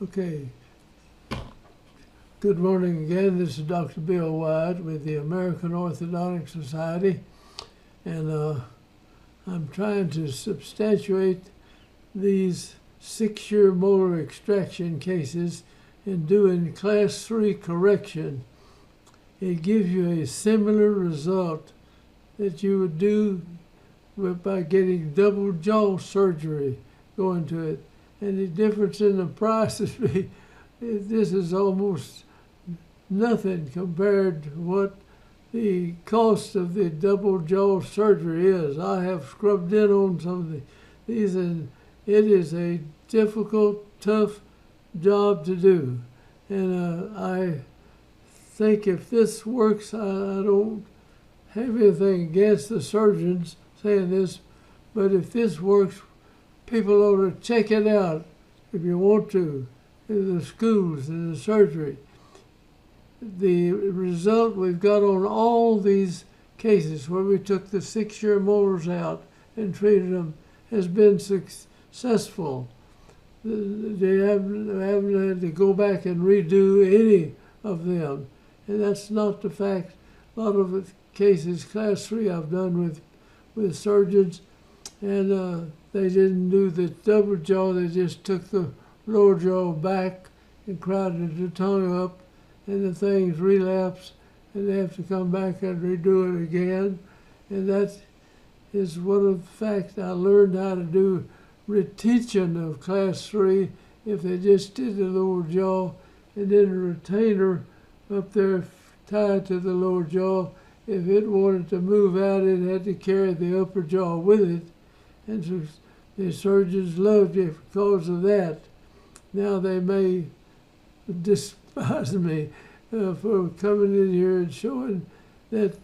Okay. Good morning again. This is Dr. Bill Wyatt with the American Orthodontic Society, and I'm trying to substantiate these 6-year molar extraction cases and doing class 3 correction. It gives you a similar result that you would do by getting double jaw surgery going to it. And the difference in the price this is almost nothing compared to what the cost of the double jaw surgery is. I have scrubbed in on some of these, and it is a difficult, tough job to do. And I think if this works, I don't have anything against the surgeons saying this, but if this works, people ought to check it out if you want to, in the schools, in the surgery. The result we've got on all these cases where we took the 6-year molars out and treated them has been successful. They haven't had to go back and redo any of them. And that's not the fact. A lot of the cases, class 3, I've done with surgeons, and they didn't do the double jaw. They just took the lower jaw back and crowded the tongue up, and the things relapse, and they have to come back and redo it again. And that is one of the facts. I learned how to do retention of class 3 if they just did the lower jaw, and then a retainer up there tied to the lower jaw. If it wanted to move out, it had to carry the upper jaw with it. And so the surgeons loved it because of that. Now they may despise me for coming in here and showing that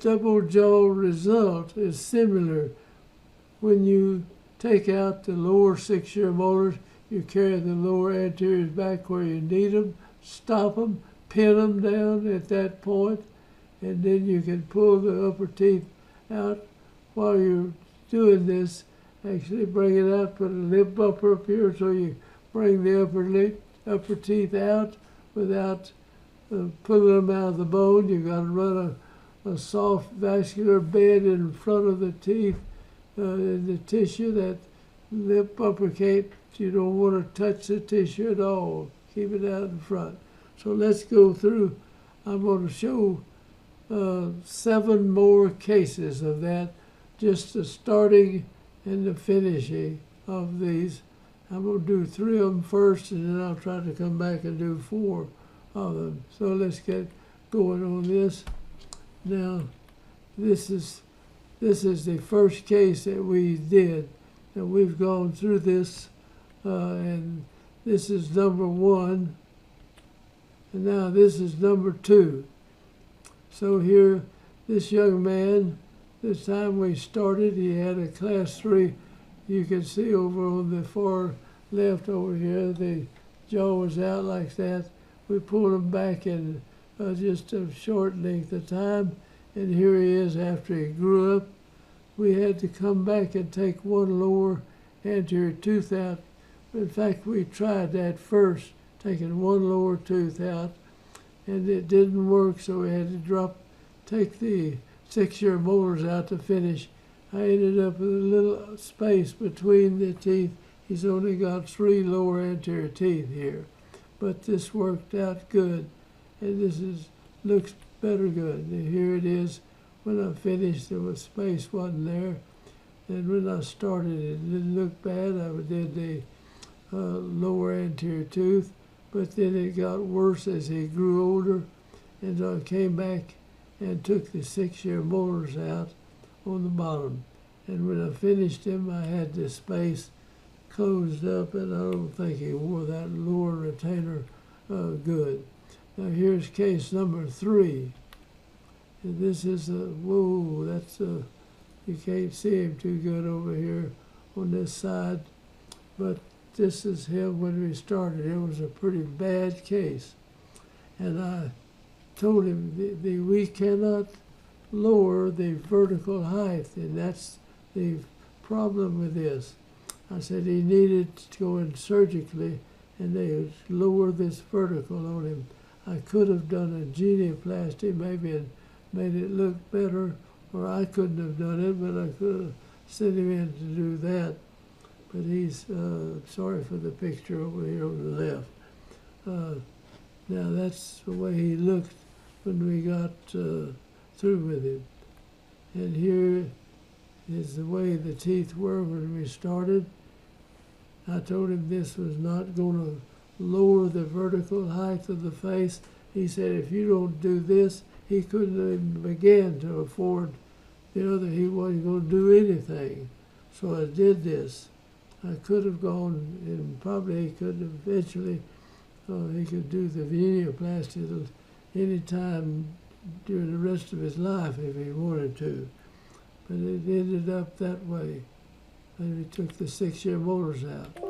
double jaw result is similar. When you take out the lower 6-year molars, you carry the lower anteriors back where you need them, stop them, pin them down at that point, and then you can pull the upper teeth out while you're doing this. Actually bring it out, put a lip bumper up here so you bring the upper teeth out without pulling them out of the bone. You've got to run a soft vascular bed in front of the teeth, in the tissue. That lip bumper can't, you don't want to touch the tissue at all. Keep it out in front. So let's go through. I'm going to show 7 more cases of that, just the starting and the finishing of these. I'm going to do 3 of them first, and then I'll try to come back and do 4 of them. So let's get going on this. Now, this is the first case that we did, and we've gone through this, and this is number 1, and now this is number 2. So here, this young man, this time we started, he had a class 3. You can see over on the far left over here, the jaw was out like that. We pulled him back in just a short length of time, and here he is after he grew up. We had to come back and take one lower anterior tooth out. In fact, we tried that first, taking one lower tooth out, and it didn't work, so we had to take the 6-year molars out to finish. I ended up with a little space between the teeth. He's only got 3 lower anterior teeth here, but this worked out good, and this looks better good. And here it is. When I finished, there was space wasn't there, and when I started, it didn't look bad. I did the lower anterior tooth, but then it got worse as he grew older, and I came back and took the 6-year molars out on the bottom. And when I finished him, I had the space closed up, and I don't think he wore that lower retainer good. Now here's case number 3. And this is whoa, that's you can't see him too good over here on this side, but this is him when we started. It was a pretty bad case, and I told him we cannot lower the vertical height, and that's the problem with this. I said he needed to go in surgically, and they would lower this vertical on him. I could have done a genioplasty, maybe, and made it look better, or I couldn't have done it, but I could have sent him in to do that. But he's, sorry for the picture over here on the left. Now that's the way he looked when we got through with him. And here is the way the teeth were when we started. I told him this was not going to lower the vertical height of the face. He said if you don't do this, he couldn't even begin to afford the other. He wasn't going to do anything. So I did this. I could have gone, and probably he could eventually, he could do the venioplasty any time during the rest of his life if he wanted to. But it ended up that way. And we took the 6-year molars out.